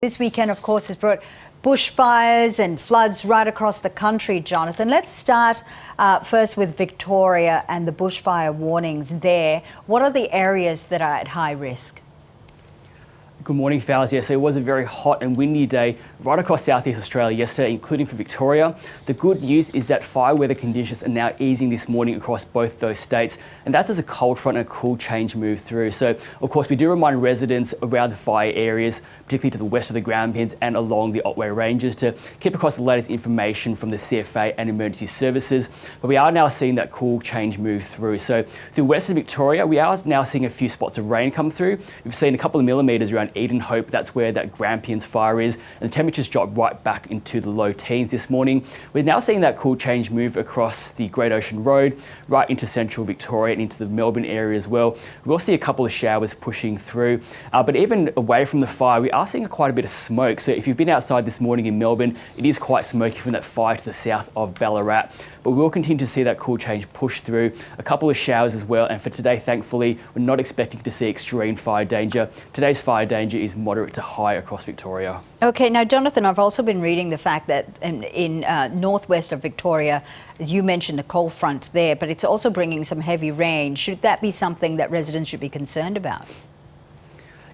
This weekend, of course, has brought bushfires and floods right across the country, Jonathan. Let's start first with Victoria and the bushfire warnings there. What are the areas that are at high risk? Good morning, Fowles. Yes, it was a very hot and windy day right across southeast Australia yesterday, including for Victoria. The good news is that fire weather conditions are now easing this morning across both those states, and that's as a cold front and a cool change move through. So, of course, we do remind residents around the fire areas, particularly to the west of the Grampians and along the Otway Ranges, to keep across the latest information from the CFA and emergency services. But we are now seeing that cool change move through. So, through western Victoria, we are now seeing a few spots of rain come through. We've seen a couple of millimetres around Eden Hope. That's where that Grampians fire is, and the temperatures dropped right back into the low teens this morning. We're now seeing that cool change move across the Great Ocean Road, right into central Victoria and into the Melbourne area as well. We'll see a couple of showers pushing through, but even away from the fire, we are seeing quite a bit of smoke. So if you've been outside this morning in Melbourne, it is quite smoky from that fire to the south of Ballarat. But we'll continue to see that cool change push through, a couple of showers as well. And for today, thankfully, we're not expecting to see extreme fire danger. Today's fire danger is moderate to high across Victoria. Okay, now, Jonathan, I've also been reading the fact that in northwest of Victoria, as you mentioned, a cold front there, but it's also bringing some heavy rain. Should that be something that residents should be concerned about?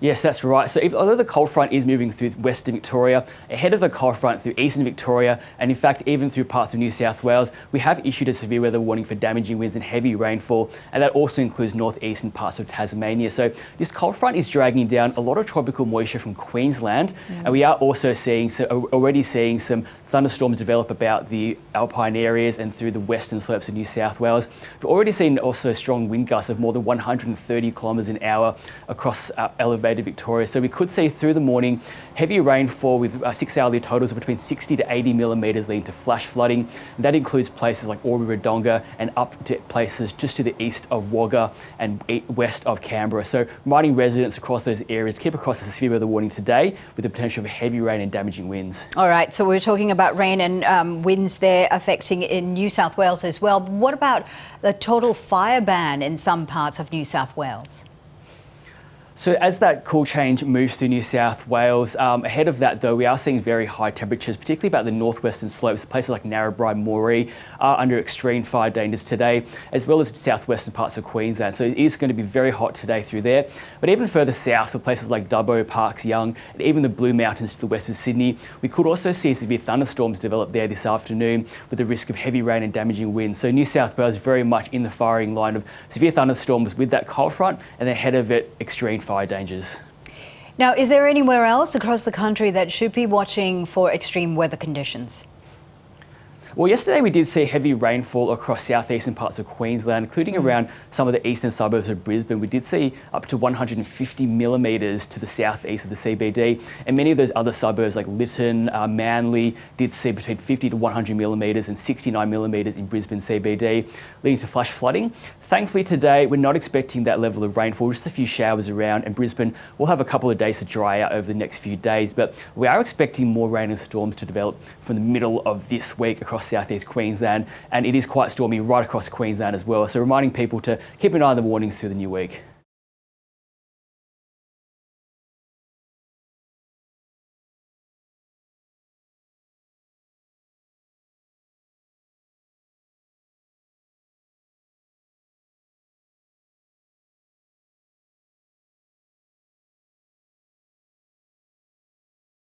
Yes, that's right. So although the cold front is moving through western Victoria, ahead of the cold front through eastern Victoria, and in fact even through parts of New South Wales, we have issued a severe weather warning for damaging winds and heavy rainfall, and that also includes northeastern parts of Tasmania. So this cold front is dragging down a lot of tropical moisture from Queensland, and we are also already seeing some thunderstorms develop about the alpine areas and through the western slopes of New South Wales. We've already seen also strong wind gusts of more than 130 kilometres an hour across elevated Victoria. So we could see through the morning heavy rainfall with 6-hourly totals of between 60 to 80 millimetres leading to flash flooding. And that includes places like Albury-Wodonga and up to places just to the east of Wagga and west of Canberra. So reminding residents across those areas to keep across the severe weather warning today with the potential of heavy rain and damaging winds. All right, so we're talking about rain and winds there affecting in New South Wales as well. What about the total fire ban in some parts of New South Wales? So as that cool change moves through New South Wales, ahead of that though, we are seeing very high temperatures, particularly about the northwestern slopes. Places like Narrabri, Moree are under extreme fire dangers today, as well as southwestern parts of Queensland. So it is going to be very hot today through there. But even further south, for places like Dubbo, Parks, Young, and even the Blue Mountains to the west of Sydney, we could also see severe thunderstorms develop there this afternoon with the risk of heavy rain and damaging winds. So New South Wales very much in the firing line of severe thunderstorms with that cold front, and ahead of it, extreme fire dangers. Now, is there anywhere else across the country that should be watching for extreme weather conditions? Well, yesterday we did see heavy rainfall across southeastern parts of Queensland, including around some of the eastern suburbs of Brisbane. We did see up to 150 millimetres to the southeast of the CBD, and many of those other suburbs like Lytton, Manly did see between 50 to 100 millimetres and 69 millimetres in Brisbane CBD, leading to flash flooding. Thankfully today we're not expecting that level of rainfall, just a few showers around, and Brisbane will have a couple of days to dry out over the next few days, but we are expecting more rain and storms to develop from the middle of this week across southeast Queensland, and it is quite stormy right across Queensland as well. So reminding people to keep an eye on the warnings through the new week.